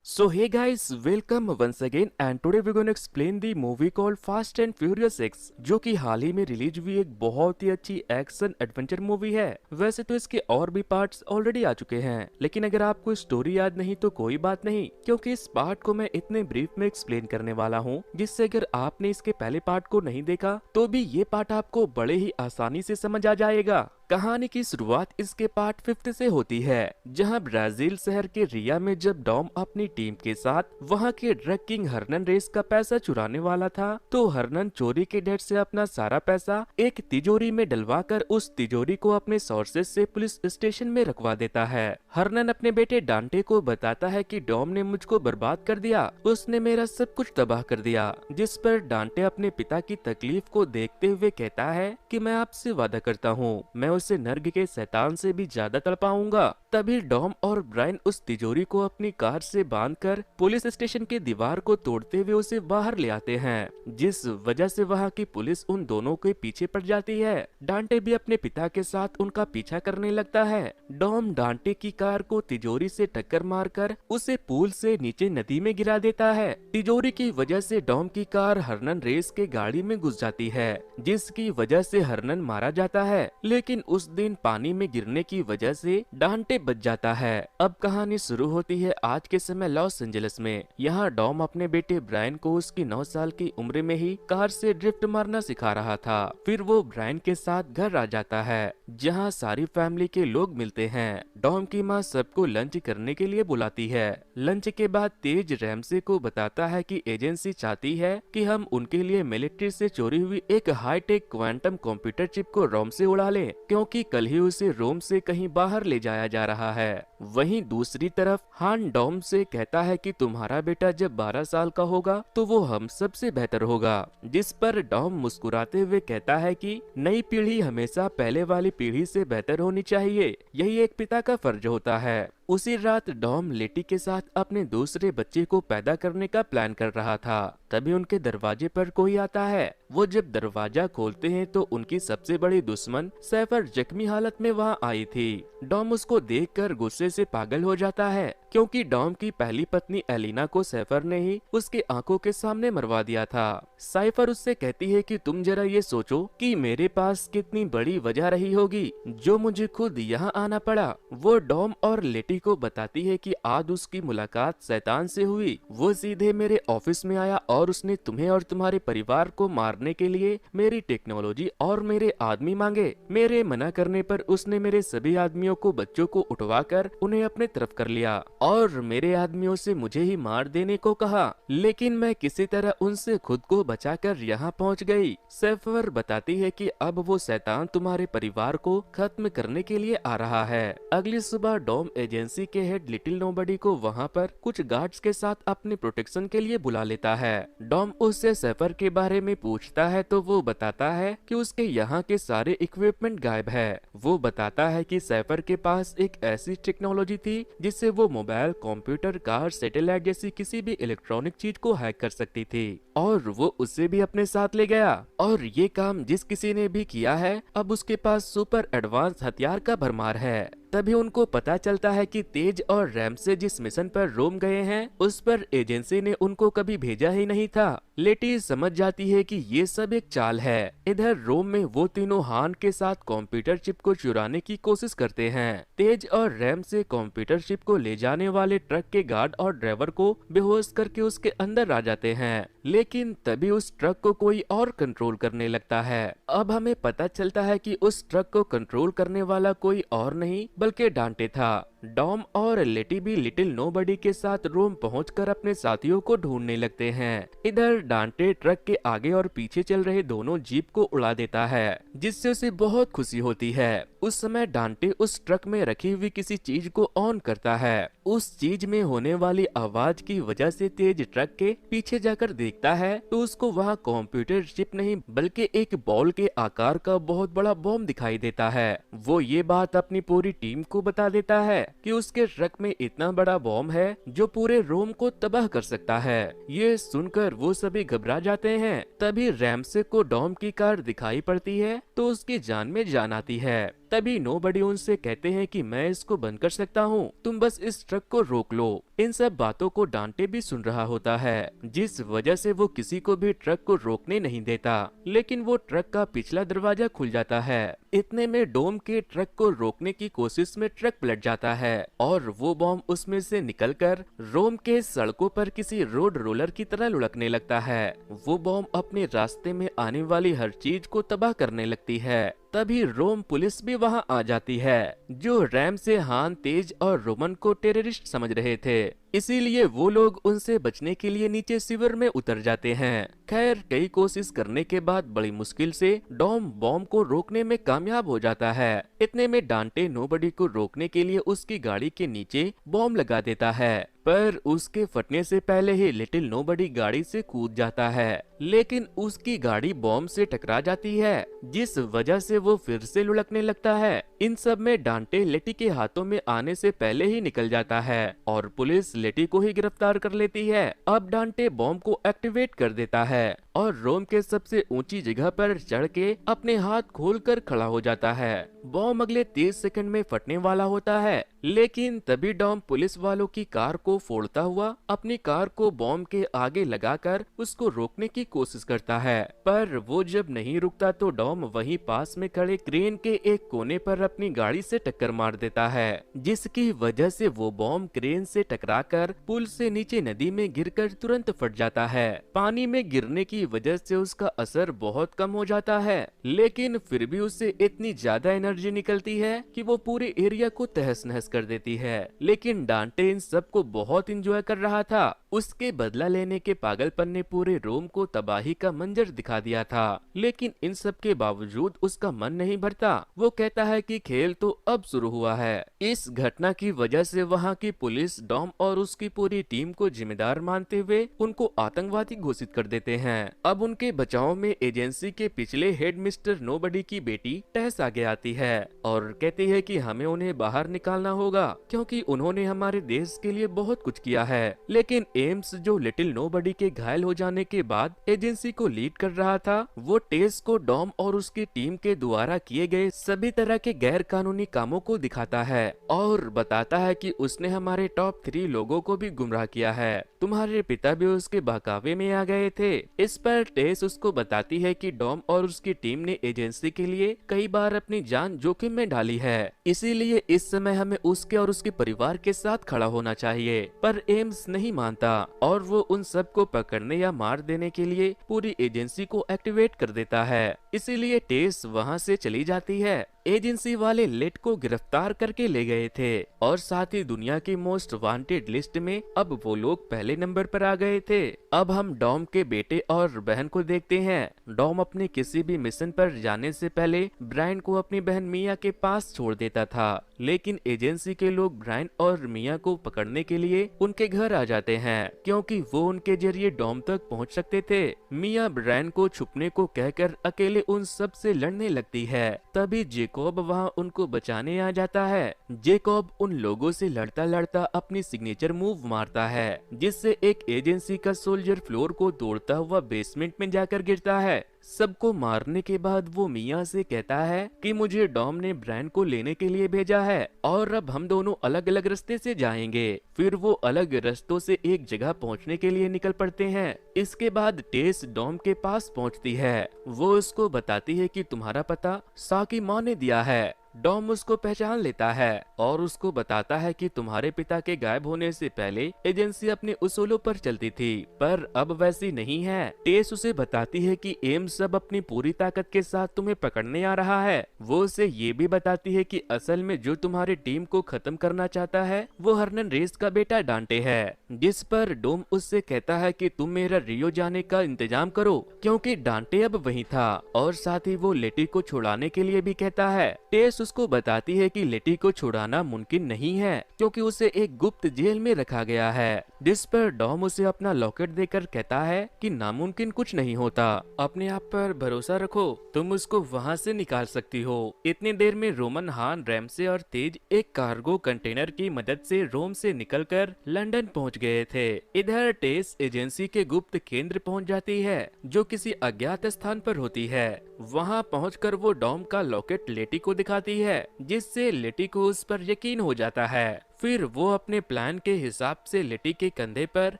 So hey guys, welcome once again and today we're going to explain the movie called Fast and Furious X जो कि हाल ही में release हुई एक बहुत ही अच्छी एक्शन एडवेंचर मूवी है। वैसे तो इसके और भी पार्ट्स ऑलरेडी आ चुके हैं, लेकिन अगर आपको स्टोरी याद नहीं तो कोई बात नहीं, क्योंकि इस पार्ट को मैं इतने ब्रीफ में एक्सप्लेन करने वाला हूँ जिससे अगर आपने इसके पहले पार्ट को नहीं देखा तो भी ये पार्ट आपको बड़े ही आसानी से समझ आ जाएगा। कहानी की शुरुआत इसके पार्ट 5 से होती है, जहां ब्राजील शहर के रिया में जब डॉम अपनी टीम के साथ वहां के ड्रग किंग हर्नन रेस का पैसा चुराने वाला था, तो हर्नन चोरी के डेट से अपना सारा पैसा एक तिजोरी में डलवाकर उस तिजोरी को अपने सोर्सेज से पुलिस स्टेशन में रखवा देता है। हर्नन अपने बेटे डांटे को बताता है कि डॉम ने मुझको बर्बाद कर दिया, उसने मेरा सब कुछ तबाह कर दिया, जिस पर डांटे अपने पिता की तकलीफ को देखते हुए कहता है कि मैं आपसे वादा करता हूँ, मैं उसे नर्ग के शैतान से भी ज्यादा तड़पाऊंगा। तभी डॉम और ब्रायन उस तिजोरी को अपनी कार से बांधकर पुलिस स्टेशन के दीवार को तोड़ते हुए उसे बाहर ले आते हैं, जिस वजह से वहां की पुलिस उन दोनों के पीछे पड़ जाती है। डांटे भी अपने पिता के साथ उनका पीछा करने लगता है। डॉम डांटे की कार को तिजोरी से टक्कर मारकर उसे पुल से नीचे नदी में गिरा देता है। तिजोरी की वजह से डॉम की कार हर्नन रेस के गाड़ी में घुस जाती है, जिसकी वजह से हर्नन मारा जाता है, लेकिन उस दिन पानी में गिरने की वजह से डांटे बच जाता है। अब कहानी शुरू होती है आज के समय लॉस एंजलिस में। यहाँ डॉम अपने बेटे ब्रायन को उसकी 9 साल की उम्र में ही कार से ड्रिफ्ट मारना सिखा रहा था। फिर वो ब्रायन के साथ घर आ जाता है, जहाँ सारी फैमिली के लोग मिलते हैं। डॉम की माँ सबको लंच करने के लिए बुलाती है। लंच के बाद तेज रैमसे को बताता है कि एजेंसी चाहती है कि हम उनके लिए मिलिट्री से चोरी हुई एक हाईटेक क्वांटम कंप्यूटर चिप को रोम से उड़ा लें, क्योंकि कल ही उसे रोम से कहीं बाहर ले जाया जा रहा है। वहीं दूसरी तरफ हान डॉम से कहता है कि तुम्हारा बेटा जब 12 साल का होगा तो वो हम सबसे बेहतर होगा, जिस पर डॉम मुस्कुराते हुए कहता है कि नई पीढ़ी हमेशा पहले वाली पीढ़ी से बेहतर होनी चाहिए, यही एक पिता का फर्ज होता है। उसी रात डॉम लेटी के साथ अपने दूसरे बच्चे को पैदा करने का प्लान कर रहा था। तभी उनके दरवाजे पर कोई आता है। वो जब दरवाजा खोलते हैं तो उनकी सबसे बड़ी दुश्मन सैफर जख्मी हालत में वहां आई थी। डॉम उसको देखकर गुस्से से पागल हो जाता है, क्योंकि डॉम की पहली पत्नी एलिना को सैफर ने ही उसके आंखों के सामने मरवा दिया था। साइफर उससे कहती है कि तुम जरा ये सोचो कि मेरे पास कितनी बड़ी वजह रही होगी जो मुझे खुद यहाँ आना पड़ा। वो डॉम और लेटी को बताती है कि आज उसकी मुलाकात शैतान से हुई। वो सीधे मेरे ऑफिस में आया और उसने तुम्हें और तुम्हारे परिवार को मारने के लिए मेरी टेक्नोलॉजी और मेरे आदमी मांगे। मेरे मना करने पर उसने मेरे सभी आदमियों को बच्चों को उठवाकर उन्हें अपने तरफ कर लिया और मेरे आदमियों से मुझे ही मार देने को कहा, लेकिन मैं किसी तरह उनसे खुद को बचाकर यहाँ पहुँच गई। सैफर बताती है कि अब वो शैतान तुम्हारे परिवार को खत्म करने के लिए आ रहा है। अगली सुबह डॉम एजेंसी के हेड लिटिल नोबडी को वहाँ पर कुछ गार्ड्स के साथ अपने प्रोटेक्शन के लिए बुला लेता है। डॉम उससे सैफर के बारे में पूछता है तो वो बताता है कि उसके यहाँ के सारे इक्विपमेंट गायब है। वो बताता है कि सैफर के पास एक ऐसी टेक्नोलॉजी थी जिससे वो मोबाइल, कंप्यूटर, कार, सैटेलाइट जैसी किसी भी इलेक्ट्रॉनिक चीज को हैक कर सकती थी, और वो उसे भी अपने साथ ले गया। और ये काम जिस किसी ने भी किया है, अब उसके पास सुपर एडवांस हथियार का भरमार है। तभी उनको पता चलता है कि तेज और रैमसे जिस मिशन पर रोम गए हैं उस पर एजेंसी ने उनको कभी भेजा ही नहीं था। लेटी समझ जाती है कि ये सब एक चाल है। इधर रोम में वो तीनों हान के साथ कंप्यूटर चिप को चुराने की कोशिश करते हैं। तेज और रैम से कंप्यूटर चिप को ले जाने वाले ट्रक के गार्ड और ड्राइवर को बेहोश करके उसके अंदर आ जाते हैं, लेकिन तभी उस ट्रक को कोई और कंट्रोल करने लगता है। अब हमें पता चलता है कि उस ट्रक को कंट्रोल करने वाला कोई और नहीं बल्कि डांटे था। डॉम और लेटी भी लिटिल नोबडी के साथ रोम पहुंचकर अपने साथियों को ढूंढने लगते हैं। इधर डांटे ट्रक के आगे और पीछे चल रहे दोनों जीप को उड़ा देता है, जिससे उसे बहुत खुशी होती है। उस समय डांटे उस ट्रक में रखी हुई किसी चीज को ऑन करता है। उस चीज में होने वाली आवाज की वजह से तेज ट्रक के पीछे जाकर देखता है तो उसको वहाँ कंप्यूटर चिप नहीं बल्कि एक बॉल के आकार का बहुत बड़ा बॉम्ब दिखाई देता है। वो ये बात अपनी पूरी टीम को बता देता है कि उसके ट्रक में इतना बड़ा बॉम्ब है जो पूरे रोम को तबाह कर सकता है। ये सुनकर वो सभी घबरा जाते हैं। तभी रैमसे को डॉम की कार दिखाई पड़ती है तो उसकी जान में जान आती है। तभी नोबडी उनसे कहते हैं कि मैं इसको बंद कर सकता हूँ, तुम बस इस ट्रक को रोक लो। इन सब बातों को डांटे भी सुन रहा होता है, जिस वजह से वो किसी को भी ट्रक को रोकने नहीं देता। लेकिन वो ट्रक का पिछला दरवाजा खुल जाता है। इतने में डोम के ट्रक को रोकने की कोशिश में ट्रक पलट जाता है और वो बॉम्ब उसमें से निकलकर रोम के सड़कों पर किसी रोड रोलर की तरह लुढ़कने लगता है। वो बॉम्ब अपने रास्ते में आने वाली हर चीज को तबाह करने लगती है। तभी रोम पुलिस भी वहां आ जाती है, जो रैम से हान, तेज और रोमन को टेररिस्ट समझ रहे थे। इसीलिए वो लोग उनसे बचने के लिए नीचे सीवर में उतर जाते हैं। खैर, कई कोशिश करने के बाद बड़ी मुश्किल से डॉम बॉम्ब को रोकने में कामयाब हो जाता है। इतने में डांटे नोबडी को रोकने के लिए उसकी गाड़ी के नीचे बॉम्ब लगा देता है, पर उसके फटने से पहले ही लिटिल नोबडी गाड़ी से कूद जाता है। लेकिन उसकी गाड़ी बॉम्ब से टकरा जाती है, जिस वजह से वो फिर से लुढ़कने लगता है। इन सब में डांटे लेटी के हाथों में आने से पहले ही निकल जाता है और पुलिस लेटी को ही गिरफ्तार कर लेती है। अब डांटे बॉम्ब को एक्टिवेट कर देता है और रोम के सबसे ऊंची जगह पर चढ़ के अपने हाथ खोलकर खड़ा हो जाता है। बॉम्ब अगले 30 सेकंड में फटने वाला होता है, लेकिन तभी डॉम पुलिस वालों की कार को फोड़ता हुआ अपनी कार को बॉम्ब के आगे लगाकर उसको रोकने की कोशिश करता है। पर वो जब नहीं रुकता तो डॉम वहीं पास में खड़े क्रेन के एक कोने पर अपनी गाड़ी से टक्कर मार देता है, जिसकी वजह से वो बॉम्ब क्रेन से टकराकर पुल से नीचे नदी में गिरकर तुरंत फट जाता है। पानी में गिरने की वजह से उसका असर बहुत कम हो जाता है, लेकिन फिर भी उससे इतनी ज्यादा एनर्जी निकलती है कि वो पूरे एरिया को तहस नहस कर देती है। लेकिन डांटे इन सब को बहुत एंजॉय कर रहा था। उसके बदला लेने के पागलपन ने पूरे रोम को तबाही का मंजर दिखा दिया था। लेकिन इन सब के बावजूद उसका मन नहीं भरता। वो कहता है कि खेल तो अब शुरू हुआ है। इस घटना की वजह से वहाँ की पुलिस डॉम और उसकी पूरी टीम को जिम्मेदार मानते हुए उनको आतंकवादी घोषित कर देते हैं। अब उनके बचाव में एजेंसी के पिछले हेड मिस्टर नोबडी की बेटी टेस आगे आती है और कहती है कि हमें उन्हें बाहर निकालना होगा, क्योंकि उन्होंने हमारे देश के लिए बहुत कुछ किया है। लेकिन एम्स, जो लिटिल नोबडी के घायल हो जाने के बाद एजेंसी को लीड कर रहा था, वो टेस को डॉम और उसकी टीम के द्वारा किए गए सभी तरह के गैर कानूनी कामों को दिखाता है और बताता है कि उसने हमारे टॉप 3 लोगों को भी गुमराह किया है। तुम्हारे पिता भी उसके बहकावे में आ गए थे। इस पर टेस उसको बताती है कि डॉम और उसकी टीम ने एजेंसी के लिए कई बार अपनी जान जोखिम में डाली है, इसीलिए इस समय हमें उसके और उसके परिवार के साथ खड़ा होना चाहिए। पर एम्स नहीं मानता और वो उन सब को पकड़ने या मार देने के लिए पूरी एजेंसी को एक्टिवेट कर देता है। इसीलिए टेस वहाँ से चली जाती है। एजेंसी वाले लेट को गिरफ्तार करके ले गए थे और साथ ही दुनिया की मोस्ट वांटेड लिस्ट में अब वो लोग पहले नंबर पर आ गए थे। अब हम डॉम के बेटे और बहन को देखते हैं। डॉम अपने किसी भी मिशन पर जाने से पहले ब्रायन को अपनी बहन मिया के पास छोड़ देता था, लेकिन एजेंसी के लोग ब्रायन और मिया को पकड़ने के लिए उनके घर आ जाते हैं, क्योंकि वो उनके जरिए डॉम तक पहुंच सकते थे। मिया ब्रायन को छुपने को कहकर अकेले उन सब से लड़ने लगती है। तभी जेकॉब वहां उनको बचाने आ जाता है। जेकॉब उन लोगों से लड़ता लड़ता अपनी सिग्नेचर मूव मारता है, जिससे एक एजेंसी का सोल्जर फ्लोर को तोड़ता हुआ बेसमेंट में जाकर गिरता है। सबको मारने के बाद वो मिया से कहता है कि मुझे डॉम ने ब्रायन को लेने के लिए भेजा है और अब हम दोनों अलग अलग रास्ते से जाएंगे। फिर वो अलग रास्तों से एक जगह पहुंचने के लिए निकल पड़ते हैं। इसके बाद टेस डॉम के पास पहुंचती है। वो उसको बताती है कि तुम्हारा पता साकी माँ ने दिया है। डॉम उसको पहचान लेता है और उसको बताता है कि तुम्हारे पिता के गायब होने से पहले एजेंसी अपने उसूलों पर चलती थी, पर अब वैसी नहीं है। टेस उसे बताती है कि एम्स अब अपनी पूरी ताकत के साथ तुम्हें पकड़ने आ रहा है। वो उसे ये भी बताती है कि असल में जो तुम्हारी टीम को खत्म करना चाहता है वो हर्नन रेस का बेटा डांटे है। जिस पर डोम उससे कहता है कि तुम मेरा रियो जाने का इंतजाम करो, क्योंकि डांटे अब वहीं था और साथ ही वो लेटी को छुड़ाने के लिए भी कहता है। टेस उसको बताती है कि लेटी को छुड़ाना मुमकिन नहीं है, क्योंकि उसे एक गुप्त जेल में रखा गया है। जिस पर डॉम उसे अपना लॉकेट देकर कहता है कि नामुमकिन कुछ नहीं होता, अपने आप पर भरोसा रखो, तुम उसको वहाँ से निकाल सकती हो। इतनी देर में रोमन, हान, रैमसे और तेज एक कार्गो कंटेनर की मदद से रोम से निकलकर लंदन पहुँच गए थे। इधर टेस एजेंसी के गुप्त केंद्र पहुँच जाती है, जो किसी अज्ञात स्थान पर होती है। वहाँ पहुंचकर वो डॉम का लॉकेट लेटी को दिखाती है, जिससे लेटी को उस पर यकीन हो जाता है। फिर वो अपने प्लान के हिसाब से लेटी के कंधे पर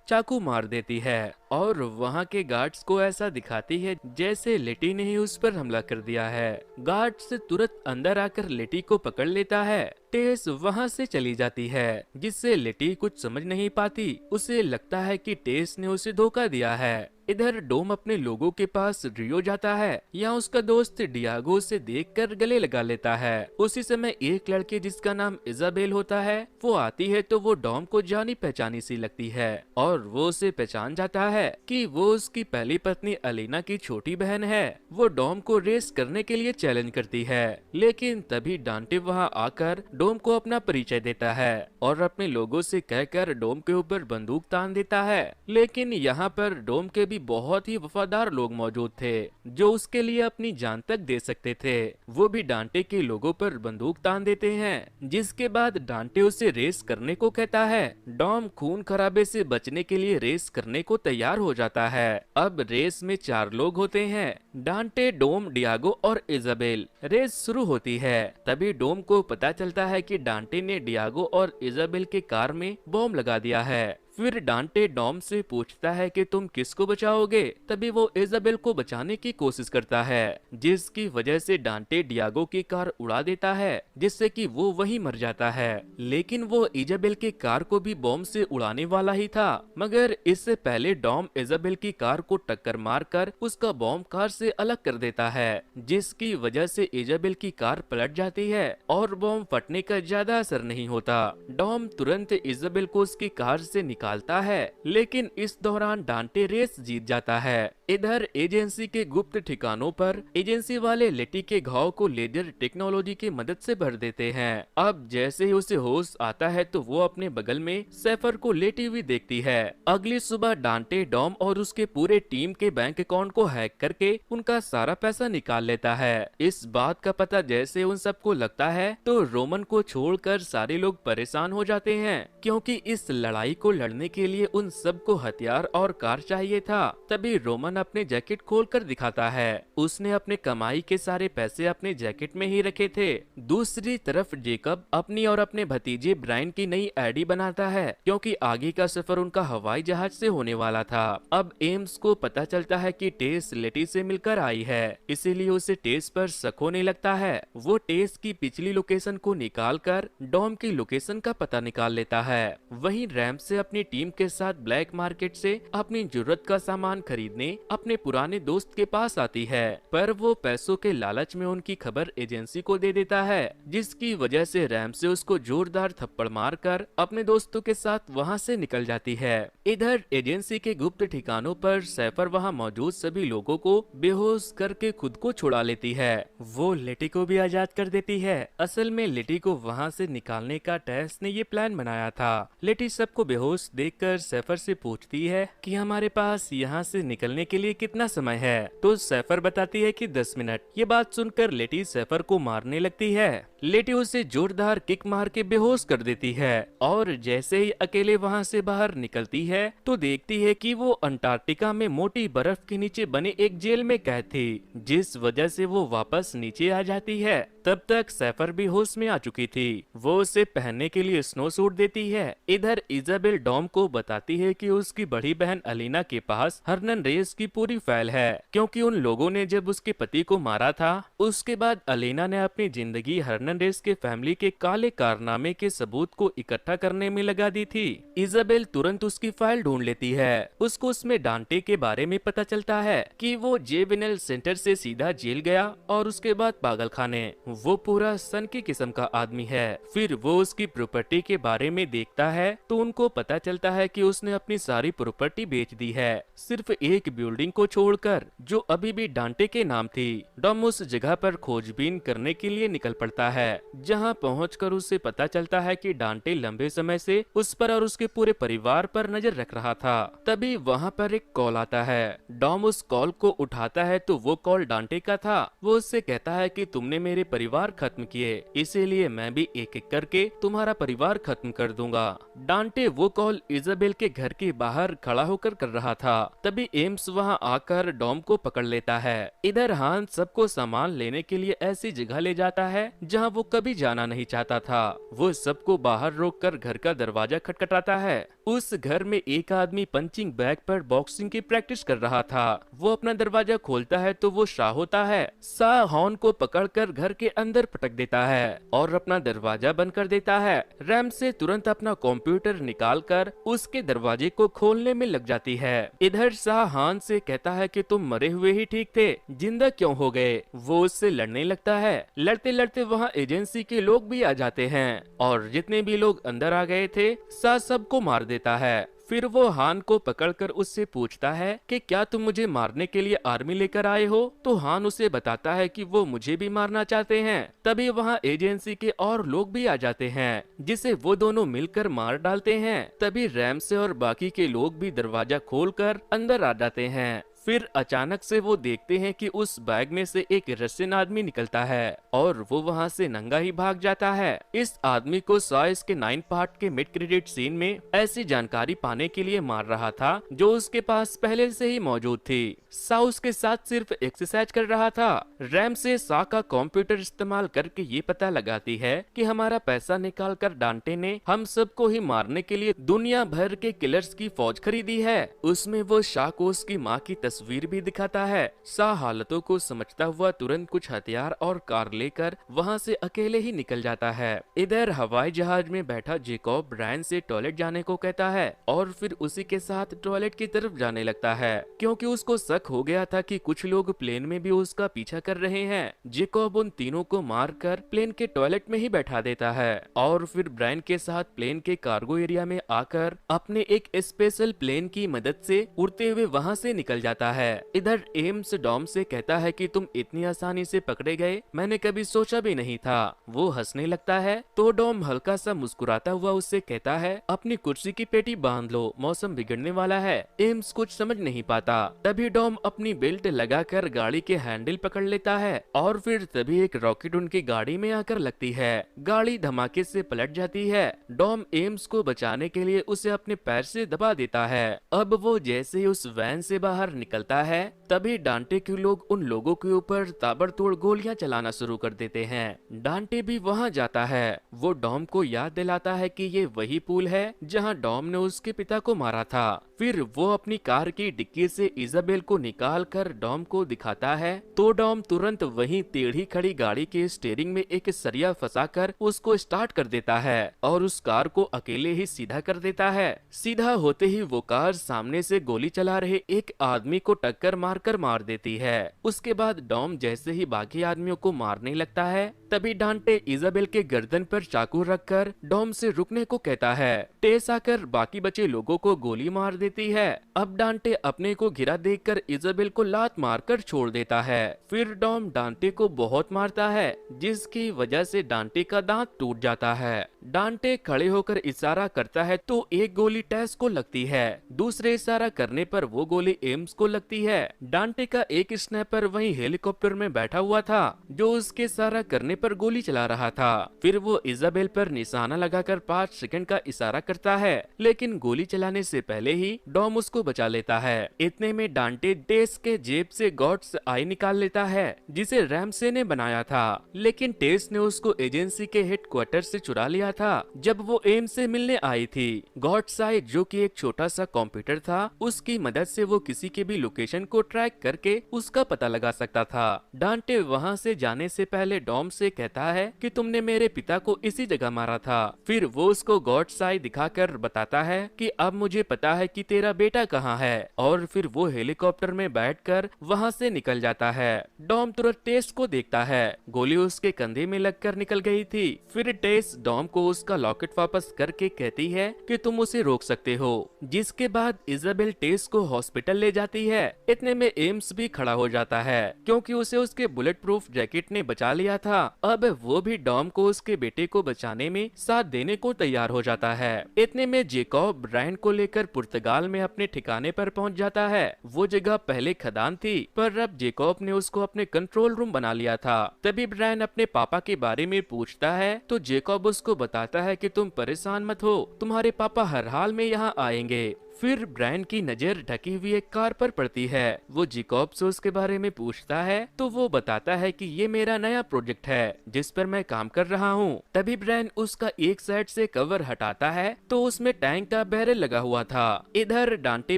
चाकू मार देती है और वहाँ के गार्ड्स को ऐसा दिखाती है जैसे लेटी ने ही उस पर हमला कर दिया है। गार्ड्स तुरंत अंदर आकर लेटी को पकड़ लेता है। टेस वहाँ से चली जाती है जिससे लेटी कुछ समझ नहीं पाती। उसे लगता है कि टेस ने उसे धोखा दिया है। इधर डोम अपने लोगों के पास रियो जाता है। यहाँ उसका दोस्त डियागो उसे देखकर गले लगा लेता है। उसी समय एक लड़की जिसका नाम इजाबेल होता है वो आती है तो वो डॉम को जानी पहचानी सी लगती है और वो उसे पहचान जाता है कि वो उसकी पहली पत्नी अलीना की छोटी बहन है। वो डॉम को रेस करने के लिए चैलेंज करती है, लेकिन तभी डांटे वहाँ आकर डोम को अपना परिचय देता है और अपने लोगों से कहकर डोम के ऊपर बंदूक तान देता है। लेकिन यहाँ पर डोम के भी बहुत ही वफादार लोग मौजूद थे जो उसके लिए अपनी जान तक दे सकते थे। वो भी डांटे के लोगों पर बंदूक तान देते हैं, जिसके बाद डांटे उसे रेस करने को कहता है। डॉम खून खराबे से बचने के लिए रेस करने को तैयार हो जाता है। अब रेस में 4 लोग होते हैं, डांटे, डोम, डियागो और इजाबेल। रेस शुरू होती है। तभी डोम को पता चलता है कि डांटे ने डियागो और इजाबेल के कार में बॉम्ब लगा दिया है। फिर डांटे डॉम से पूछता है कि तुम किसको बचाओगे। तभी वो इजाबेल को बचाने की कोशिश करता है, जिसकी वजह से डांटे डियागो की कार उड़ा देता है, जिससे कि वो वहीं मर जाता है। लेकिन वो इजाबेल की कार को भी बॉम्ब से उड़ाने वाला ही था, मगर इससे पहले डॉम इजाबेल की कार को टक्कर मारकर उसका बॉम्ब कार से अलग कर देता है, जिसकी वजह से इजाबेल की कार पलट जाती है और बॉम्ब फटने का ज्यादा असर नहीं होता। डॉम तुरंत इजाबेल को उसकी कार से निकालता है, लेकिन इस दौरान डांटे रेस जीत जाता है। इधर एजेंसी के गुप्त ठिकानों पर एजेंसी वाले लेटी के घाव को लेजर टेक्नोलॉजी की मदद से भर देते हैं। अब जैसे ही उसे होश आता है तो वो अपने बगल में सैफर को लेटी हुई देखती है। अगली सुबह डांटे डॉम और उसके पूरे टीम के बैंक अकाउंट को हैक करके उनका सारा पैसा निकाल लेता है। इस बात का पता जैसे उन सबको लगता है तो रोमन को छोड़कर सारे लोग परेशान हो जाते हैं, क्योंकि इस लड़ाई को लड़ने के लिए उन सबको हथियार और कार चाहिए था। तभी रोमन अपने जैकेट खोलकर दिखाता है। उसने अपने कमाई के सारे पैसे अपने जैकेट में ही रखे थे। दूसरी तरफ जेकब अपनी और अपने भतीजे ब्रायन की नई आईडी बनाता है, क्योंकि आगे का सफर उनका हवाई जहाज से होने वाला था। अब एम्स को पता चलता है कि टेस लेटी से मिलकर आई है, इसीलिए उसे टेस पर शक होने लगता है। वो टेस की पिछली लोकेशन को निकालकर डॉम की लोकेशन का पता निकाल लेता है। वहीं रैम से अपनी टीम के साथ ब्लैक मार्केट से अपनी जरूरत का सामान खरीदने अपने पुराने दोस्त के पास आती है, पर वो पैसों के लालच में उनकी खबर एजेंसी को दे देता है, जिसकी वजह से रैम से उसको जोरदार थप्पड़ मारकर अपने दोस्तों के साथ वहां से निकल जाती है। इधर एजेंसी के गुप्त ठिकानों पर सैफर वहां मौजूद सभी लोगों को बेहोश करके खुद को छुड़ा लेती है। वो लेटी को भी आजाद कर देती है। असल में लेटी को वहां से निकालने का टेस ने ये प्लान बनाया था। लेटी सबको बेहोश देखकर सैफर से पूछती है कि हमारे पास यहाँ से निकलने के लिए कितना समय है, तो सैफर बताती है कि 10 मिनट। ये बात सुनकर लेटी सैफर को मारने लगती है। लेटी उसे जोरदार किक मार के बेहोश कर देती है और जैसे ही अकेले वहां से बाहर निकलती है तो देखती है कि वो अंटार्कटिका में मोटी बर्फ के नीचे बने एक जेल में कैद थी, जिस वजह से वो वापस नीचे आ जाती है। तब तक सैफर भी होश में आ चुकी थी। वो उसे पहनने के लिए स्नो सूट देती है। इधर इजाबेल डॉम को बताती है कि उसकी बड़ी बहन अलीना के पास हर्नन रेस की पूरी फाइल है, क्योंकि उन लोगों ने जब उसके पति को मारा था उसके बाद अलीना ने अपनी जिंदगी हर्नन रेस के फैमिली के काले कारनामे के सबूत को इकट्ठा करने में लगा दी थी। इजाबेल तुरंत उसकी फाइल ढूंढ लेती है। उसको उसमें डांटे के बारे में पता चलता है कि वो जेविनल सेंटर से सीधा जेल गया और उसके बाद पागल खाने। वो पूरा सन की किस्म का आदमी है। फिर वो उसकी प्रॉपर्टी के बारे में देखता है तो उनको पता चलता है कि उसने अपनी सारी प्रॉपर्टी बेच दी है, सिर्फ एक बिल्डिंग को छोड़कर जो अभी भी डांटे के नाम थी। डॉम उस जगह पर खोजबीन करने के लिए निकल पड़ता है, जहां पहुंचकर उसे पता चलता है कि डांटे लंबे समय से उस पर और उसके पूरे परिवार पर नजर रख रहा था। तभी वहां पर एक कॉल आता है। डॉम उस कॉल को उठाता है तो वो कॉल डांटे का था। वो उससे कहता है कि तुमने मेरे परिवार खत्म किए, इसीलिए मैं भी एक एक करके तुम्हारा परिवार खत्म कर दूंगा। डांटे वो कॉल इजाबेल के घर के बाहर खड़ा होकर कर रहा था, तभी एम्स वहां आकर डॉम को पकड़ लेता है। इधर हान सबको सामान लेने के लिए ऐसी जगह ले जाता है जहां वो कभी जाना नहीं चाहता था। वो सबको बाहर रोककर घर का दरवाजा खटखटाता है। उस घर में एक आदमी पंचिंग बैग पर बॉक्सिंग की प्रैक्टिस कर रहा था। वो अपना दरवाजा खोलता है तो वो शाह होता है। शाह हॉन को पकड़कर घर के अंदर पटक देता है और अपना दरवाजा बंद कर देता है। रैम से तुरंत अपना कंप्यूटर निकालकर उसके दरवाजे को खोलने में लग जाती है। इधर शाह हान से कहता है कि तुम मरे हुए ही ठीक थे, जिंदा क्यों हो गए। वो उससे लड़ने लगता है। लड़ते लड़ते वहाँ एजेंसी के लोग भी आ जाते हैं और जितने भी लोग अंदर आ गए थे शाह सबको मार देता है। फिर वो हान को पकड़कर उससे पूछता है कि क्या तुम मुझे मारने के लिए आर्मी लेकर आए हो। तो हान उसे बताता है कि वो मुझे भी मारना चाहते हैं। तभी वहाँ एजेंसी के और लोग भी आ जाते हैं, जिसे वो दोनों मिलकर मार डालते हैं। तभी रैमसे और बाकी के लोग भी दरवाजा खोलकर अंदर आ जाते हैं। फिर अचानक से वो देखते हैं कि उस बैग में से एक रशियन आदमी निकलता है और वो वहाँ से नंगा ही भाग जाता है। इस आदमी को सॉयस के 9 पार्ट के मिड क्रेडिट सीन में ऐसी जानकारी पाने के लिए मार रहा था जो उसके पास पहले से ही मौजूद थी। सा उसके साथ सिर्फ एक्सरसाइज कर रहा था। रैम से सा का कंप्यूटर इस्तेमाल करके ये पता लगाती है कि हमारा पैसा निकालकर डांटे ने हम सबको ही मारने के लिए दुनिया भर के किलर्स की फौज खरीदी है। उसमें वो शाह को उसकी माँ की तस्वीर भी दिखाता है। शाह हालतों को समझता हुआ तुरंत कुछ हथियार और कार लेकर वहाँ से अकेले ही निकल जाता है। इधर हवाई जहाज में बैठा जेकॉब ब्रायन से टॉयलेट जाने को कहता है और फिर उसी के साथ टॉयलेट की तरफ जाने लगता है, क्योंकि उसको शक हो गया था कि कुछ लोग प्लेन में भी उसका पीछा कर रहे हैं। जेकॉब उन तीनों को मारकर प्लेन के टॉयलेट में ही बैठा देता है और फिर ब्रायन के साथ प्लेन के कार्गो एरिया में आकर अपने एक स्पेशल प्लेन की मदद से उड़ते हुए वहाँ से निकल जाता है। इधर एम्स डॉम से कहता है कि तुम इतनी आसानी से पकड़े गए, मैंने कभी सोचा भी नहीं था। वो हंसने लगता है तो डॉम हल्का सा मुस्कुराता हुआ उससे कहता है अपनी कुर्सी की पेटी बांध लो, मौसम बिगड़ने वाला है। एम्स कुछ समझ नहीं पाता। तभी डॉम अपनी बेल्ट लगाकर गाड़ी के हैंडल पकड़ लेता है और फिर तभी एक रॉकेट उनकी गाड़ी में आकर लगती है। गाड़ी धमाके से पलट जाती है। डॉम एम्स को बचाने के लिए उसे अपने पैर से दबा देता है। अब वो जैसे ही उस वैन से बाहर निकलता है तभी डांटे के लोग उन लोगों के ऊपर ताबड़तोड़ गोलियां चलाना शुरू कर देते हैं। डांटे भी वहां जाता है। वो डॉम को याद दिलाता है कि ये वही पुल है जहां डॉम ने उसके पिता को मारा था। फिर वो अपनी कार की डिक्की से इजाबेल को निकालकर डॉम को दिखाता है तो डॉम तुरंत वहीं टेढ़ी खड़ी गाड़ी के स्टीयरिंग में एक सरिया फंसाकर उसको स्टार्ट कर देता है और उस कार को अकेले ही सीधा कर देता है। सीधा होते ही वो कार सामने से गोली चला रहे एक आदमी को टक्कर मारकर मार देती है। उसके बाद डॉम जैसे ही बाकी आदमियों को मारने लगता है तभी डांटे इजाबेल के गर्दन पर चाकू रखकर डॉम से रुकने को कहता है। टेस आकर बाकी बचे लोगों को गोली मार देती है। अब डांटे अपने को घिरा देखकर इजाबेल को लात मारकर छोड़ देता है। फिर डॉम डांटे को बहुत मारता है जिसकी वजह से डांटे का दांत टूट जाता है। डांटे खड़े होकर इशारा करता है तो एक गोली टेस को लगती है, दूसरे इशारा करने पर वो गोली एम्स को लगती है। डांटे का एक स्नाइपर वहीं हेलीकॉप्टर में बैठा हुआ था जो उसके इशारा करने पर गोली चला रहा था। फिर वो इजाबेल पर निशाना लगाकर 5 सेकंड का इशारा करता है, लेकिन गोली चलाने से पहले ही डॉम उसको बचा लेता है। इतने में डांटे टेस के जेब से गॉड्स आई निकाल लेता है जिसे रैमसे ने बनाया था, लेकिन टेस ने उसको एजेंसी के हेडक्वार्टर से चुरा लिया था जब वो एम से मिलने आई थी। गॉड्स आई जो कि एक छोटा सा कंप्यूटर था, उसकी मदद से वो किसी के भी लोकेशन को ट्रैक करके उसका पता लगा सकता था। डांटे वहाँ से जाने से पहले डॉम से कहता है कि तुमने मेरे पिता को इसी जगह मारा था। फिर वो उसको गॉड्स आई दिखाकर बताता है कि अब मुझे पता है कि तेरा बेटा कहाँ है, और फिर वो हेलीकॉप्टर में बैठकर वहाँ से निकल जाता है। डॉम तुरंत टेस को देखता है, गोली उसके कंधे में लगकर निकल गई थी। फिर टेस डॉम को उसका लॉकेट वापस करके कहती है कि तुम उसे रोक सकते हो, जिसके बाद इजाबेल टेस को हॉस्पिटल ले जाती जाती है। इतने में एम्स भी खड़ा हो जाता है क्योंकि उसे उसके बुलेट प्रूफ जैकेट ने बचा लिया था। अब वो भी डॉम को उसके बेटे को बचाने में साथ देने को तैयार हो जाता है। इतने में जेकॉब ब्रायन को लेकर पुर्तगाल में अपने ठिकाने पर पहुंच जाता है। वो जगह पहले खदान थी पर अब जेकॉब ने उसको अपने कंट्रोल रूम बना लिया था। तभी ब्रायन अपने पापा के बारे में पूछता है तो जेकॉब उसको बताता है कि तुम परेशान मत हो, तुम्हारे पापा हर हाल में यहाँ आएंगे। फिर ब्रायन की नजर ढकी हुई एक कार पर पड़ती है। वो जेकॉब से उसके बारे में पूछता है तो वो बताता है कि ये मेरा नया प्रोजेक्ट है जिस पर मैं काम कर रहा हूँ। तभी ब्रायन उसका एक साइड से कवर हटाता है तो उसमें टैंक का बैरल लगा हुआ था। इधर डांटे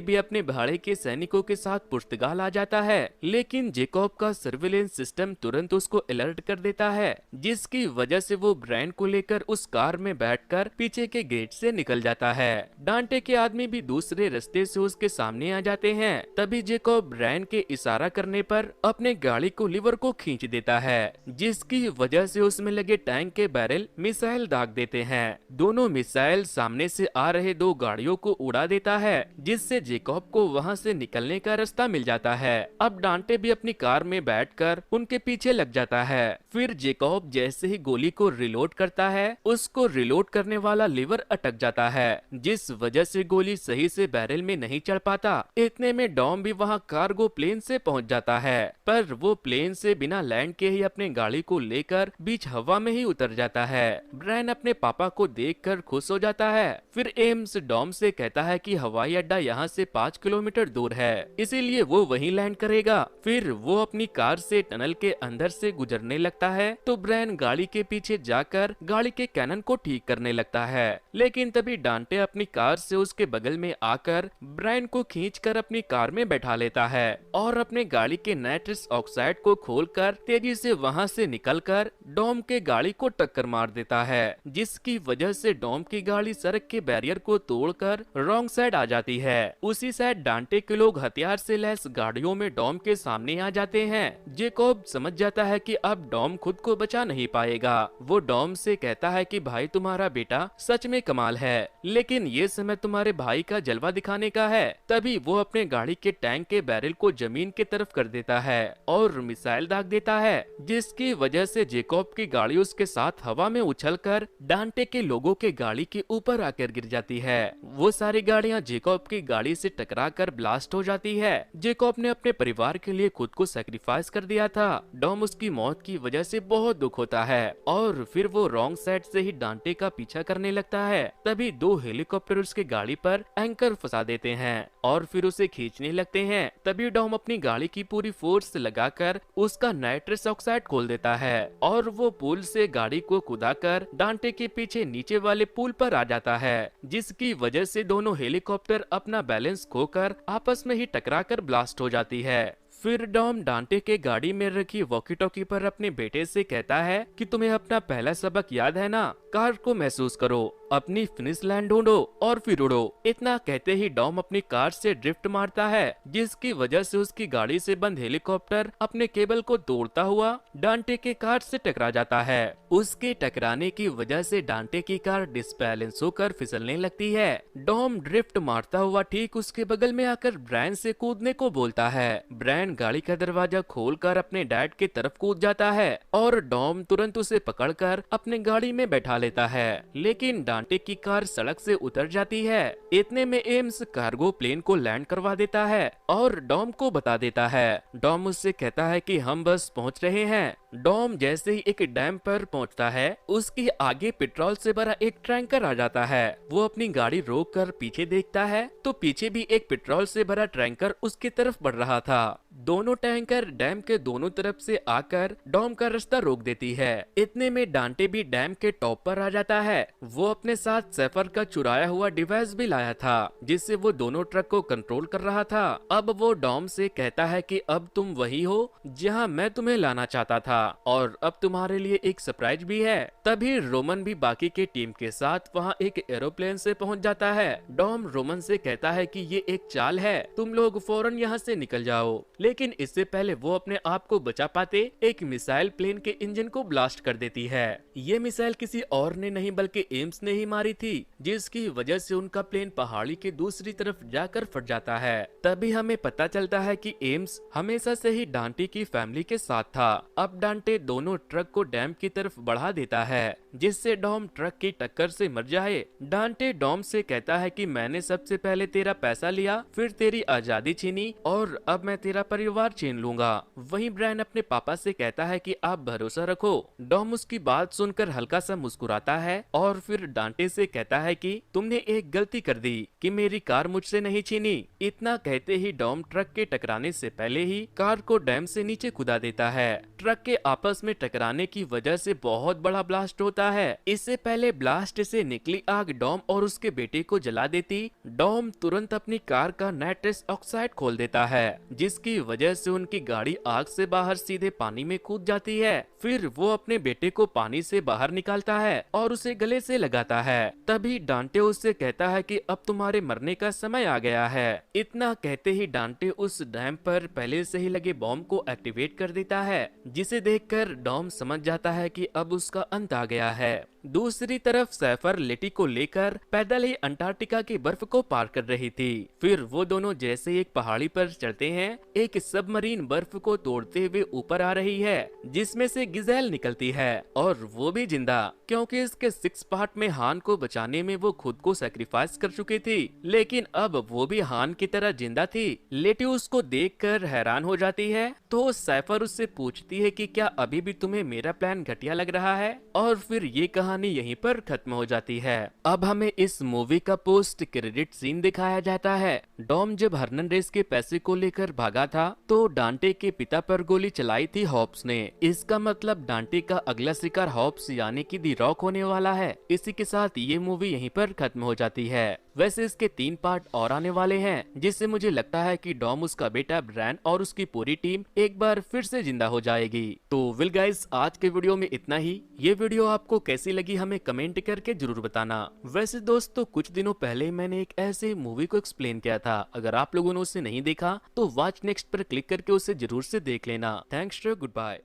भी अपने भाड़े के सैनिकों के साथ पुर्तगाल आ जाता है, लेकिन जेकॉब का सर्विलेंस सिस्टम तुरंत उसको अलर्ट कर देता है, जिसकी वजह से वो ब्रायन को लेकर उस कार में बैठकर पीछे के गेट से निकल जाता है। डांटे के आदमी भी दूसरे रास्ते से उसके सामने आ जाते हैं। तभी जेकॉब ब्रायन के इशारा करने पर अपने गाड़ी को लीवर को खींच देता है, जिसकी वजह से उसमें लगे टैंक के बैरल मिसाइल दाग देते हैं। दोनों मिसाइल सामने से आ रहे दो गाड़ियों को उड़ा देता है, जिससे जेकॉब को वहां से निकलने का रास्ता मिल जाता है। अब डांटे भी अपनी कार में बैठकर उनके पीछे लग जाता है। फिर जेकॉब जैसे ही गोली को रिलोड करता है, उसको रिलोड करने वाला लीवर अटक जाता है, जिस वजह से गोली सही से बैरल में नहीं चढ़ पाता। इतने में डॉम भी वहां कार्गो प्लेन से पहुंच जाता है, पर वो प्लेन से बिना लैंड के ही अपने गाड़ी को लेकर बीच हवा में ही उतर जाता है। ब्रायन अपने पापा को देखकर खुश हो जाता है। फिर एम्स डॉम से कहता है कि हवाई अड्डा यहाँ से 5 किलोमीटर दूर है, इसीलिए वो वहीं लैंड करेगा। फिर वो अपनी कार से टनल के अंदर से गुजरने लगता है तो ब्रायन गाड़ी के पीछे जाकर गाड़ी के कैनन को ठीक करने लगता है, लेकिन तभी डांटे अपनी कार से उसके बगल में आकर ब्रायन को खींचकर अपनी कार में बैठा लेता है और अपने गाड़ी के नाइट्रस ऑक्साइड को खोलकर तेजी से वहां से निकलकर डॉम के गाड़ी को टक्कर मार देता है, जिसकी वजह से डॉम की गाड़ी सड़क के बैरियर को तोड़कर रॉन्ग साइड आ जाती है। उसी साइड डांटे के लोग हथियार से लैस गाड़ियों में डॉम के सामने आ जाते हैं। जेकॉब समझ जाता है कि अब डॉम खुद को बचा नहीं पाएगा। वो डॉम से कहता है कि भाई तुम्हारा बेटा सच में कमाल है, लेकिन ये समय तुम्हारे भाई का जलवा दिखाने का है। तभी वो अपने गाड़ी के टैंक के बैरल को जमीन की तरफ कर देता है और मिसाइल दाग देता है, जिसकी वजह से जेकॉब की गाड़ी उसके साथ हवा में उछलकर डांटे के लोगों के गाड़ी के ऊपर आकर गिर जाती है। वो सारी गाड़ियां जेकॉब की गाड़ी से टकराकर ब्लास्ट हो जाती है। जेकॉब ने अपने परिवार के लिए खुद को सैक्रिफाइस कर दिया था। डॉम उसकी मौत की वजह से बहुत दुख होता है और फिर वो रॉन्ग साइड से ही डांटे का पीछा करने लगता है। तभी दो हेलीकॉप्टर उसके गाड़ी पर एंकर फंसा देते हैं और फिर उसे खींचने लगते हैं। तभी डॉम अपनी गाड़ी की पूरी फोर्स लगाकर उसका नाइट्रस ऑक्साइड खोल देता है और वो पुल से गाड़ी को कुदाकर डांटे के पीछे नीचे वाले पुल पर आ जाता है, जिसकी वजह से दोनों हेलीकॉप्टर अपना बैलेंस खोकर आपस में ही टकराकर ब्लास्ट हो जाती है। फिर डॉम डांटे के गाड़ी में रखी वॉकी टॉकी पर अपने बेटे से कहता है कि तुम्हें अपना पहला सबक याद है ना, कार को महसूस करो, अपनी फिनिश लाइन ढूंढो और फिर उड़ो। इतना कहते ही डॉम अपनी कार से ड्रिफ्ट मारता है, जिसकी वजह से उसकी गाड़ी से बंद हेलीकॉप्टर अपने केबल को तोड़ता हुआ डांटे के कार से टकरा जाता है। उसके टकराने की वजह से डांटे की कार डिसबैलेंस होकर फिसलने लगती है। डॉम ड्रिफ्ट मारता हुआ ठीक उसके बगल में आकर ब्रायन से कूदने को बोलता है। ब्रायन गाड़ी का दरवाजा खोलकर अपने डैड की तरफ कूद जाता है और डॉम तुरंत उसे पकड़कर अपने गाड़ी में बैठा लेता है, लेकिन डांटे की कार सड़क से उतर जाती है। इतने में एम्स कार्गो प्लेन को लैंड करवा देता है और डॉम को बता देता है। डॉम उससे कहता है कि हम बस पहुंच रहे हैं। डॉम जैसे ही एक डैम पर पहुंचता है, उसके आगे पेट्रोल से भरा एक टैंकर आ जाता है। वो अपनी गाड़ी रोक कर पीछे देखता है तो पीछे भी एक पेट्रोल से भरा टैंकर उसकी तरफ बढ़ रहा था। दोनों टैंकर डैम के दोनों तरफ से आकर डॉम का रास्ता रोक देती है। इतने में डांटे भी डैम के टॉप पर आ जाता है। वो अपने साथ सैफर का चुराया हुआ डिवाइस भी लाया था, जिससे वो दोनों ट्रक को कंट्रोल कर रहा था। अब वो डॉम से कहता है कि अब तुम वही हो जहां मैं तुम्हें लाना चाहता था और अब तुम्हारे लिए एक सरप्राइज भी है। तभी रोमन भी बाकी के टीम के साथ वहाँ एक एरोप्लेन से पहुँच जाता है। डॉम रोमन से कहता है कि ये एक चाल है, तुम लोग फौरन यहाँ से निकल जाओ। लेकिन इससे पहले वो अपने आप को बचा पाते एक मिसाइल प्लेन के इंजन को ब्लास्ट कर देती है। ये मिसाइल किसी और ने नहीं बल्कि एम्स ने ही मारी थी, जिसकी वजह से उनका प्लेन पहाड़ी के दूसरी तरफ जाकर फट जाता है। तभी हमें पता चलता है कि एम्स हमेशा से ही डांटे की फैमिली के साथ था। अब डांटे दोनों ट्रक को डैम की तरफ बढ़ा देता है, जिससे डॉम ट्रक की टक्कर से मर जाए। डांटे डॉम से कहता है कि मैंने सबसे पहले तेरा पैसा लिया, फिर तेरी आजादी छीनी और अब मैं तेरा परिवार छीन लूंगा। वहीं ब्रायन अपने पापा से कहता है कि आप भरोसा रखो। डॉम उसकी बात सुनकर हल्का सा मुस्कुराता है और फिर डांटे से कहता है कि तुमने एक गलती कर दी कि मेरी कार मुझसे नहीं छीनी। इतना कहते ही डॉम ट्रक के टकराने से पहले ही कार को डैम से नीचे कूदा देता है। ट्रक के आपस में टकराने की वजह से बहुत बड़ा ब्लास्ट होता है। इससे पहले ब्लास्ट से निकली आग डॉम और उसके बेटे को जला देती। डॉम तुरंत अपनी कार का नाइट्रस ऑक्साइड खोल देता है, जिसकी वजह से उनकी गाड़ी आग से बाहर सीधे पानी में कूद जाती है। फिर वो अपने बेटे को पानी से बाहर निकालता है और उसे गले से लगाता है। तभी डांटे उससे कहता है कि अब तुम्हारे मरने का समय आ गया है। इतना कहते ही डांटे उस डैम पर पहले से ही लगे बॉम्ब को एक्टिवेट कर देता है, जिसे देखकर डॉम समझ जाता है कि अब उसका अंत आ गया है। दूसरी तरफ सैफर लेटी को लेकर पैदल ही अंटार्कटिका की बर्फ को पार कर रही थी। फिर वो दोनों जैसे एक पहाड़ी पर चढ़ते हैं, एक सबमरीन बर्फ को तोड़ते हुए ऊपर आ रही है, जिसमें से गिजेल निकलती है और वो भी जिंदा, क्योंकि इसके 6 पार्ट में हान को बचाने में वो खुद को सैक्रिफाइस कर चुकी थी। लेकिन अब वो भी हान की तरह जिंदा थी। लेटी उसको देखकर हैरान हो जाती है, तो सैफर उससे पूछती है कि क्या अभी भी तुम्हें मेरा प्लान घटिया लग रहा है, और फिर ये कहानी यहीं पर खत्म हो जाती है। अब हमें इस मूवी का पोस्ट क्रेडिट सीन दिखाया जाता है। डॉम जब हर्नन रेस के पैसे को लेकर भागा था, तो डांटे के पिता पर गोली चलाई थी हॉब्स ने। इसका मतलब डांटे का अगला शिकार हॉब्स यानी कि दी रॉक होने वाला है। इसी के साथ ये मूवी यहीं पर खत्म हो जाती है। वैसे इसके 3 पार्ट और आने वाले हैं, जिससे मुझे लगता है कि डॉम, उसका बेटा ब्रायन और उसकी पूरी टीम एक बार फिर से जिंदा हो जाएगी। तो विल गाइस, आज के वीडियो में इतना ही। ये वीडियो आपको कैसी लगी हमें कमेंट करके जरूर बताना। वैसे दोस्तों, कुछ दिनों पहले मैंने एक ऐसे मूवी को एक्सप्लेन किया था। अगर आप लोगों ने उसे नहीं देखा तो वॉच नेक्स्ट पर क्लिक करके उसे जरूर से देख लेना। Thanks, good bye.